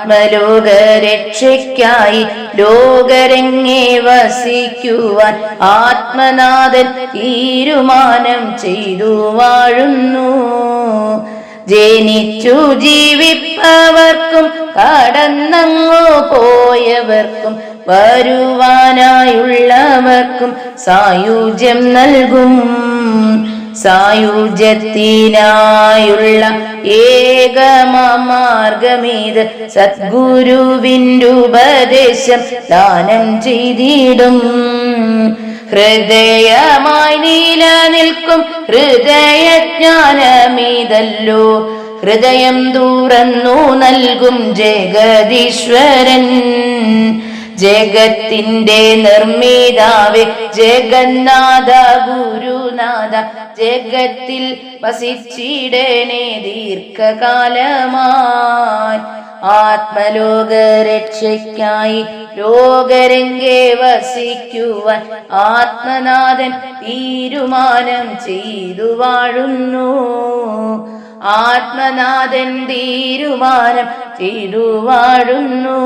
ആത്മലോകരക്ഷയ്ക്കായി ലോകരങ്ങേ വസിക്കുവാൻ ആത്മനാഥൻ തീരുമാനം ചെയ്തു വാഴുന്നു. ജനിച്ചു ജീവിപ്പവർക്കും കടന്നങ്ങു പോയവർക്കും വരുവാനായുള്ളവർക്കും സായുജ്യം നൽകും. സായുജ്യത്തിനായുള്ള ഏകമാർഗമീത് സദ്ഗുരുവിൻ്റെ ഉപദേശം ദാനം ചെയ്തിടും. ഹൃദയമായി നിലനിൽക്കും ഹൃദയജ്ഞാനമിതല്ലോ ഹൃദയം തുറന്നു നൽകും ജഗദീശ്വരൻ. ജഗത്തിന്റെ നിർമ്മിതാവേ ജഗന്നാഥ ഗുരുനാഥ ജഗത്തിൽ വസിച്ചിടണേ ദീർഘകാലമായി. ആത്മലോകരക്ഷയ്ക്കായി ലോകരംഗേ വസിക്കുവാൻ ആത്മനാഥൻ തീരുമാനം ചെയ്തു വാഴുന്നു. ആത്മനാഥൻ തീരുമാനം ചെയ്തു വാഴുന്നു.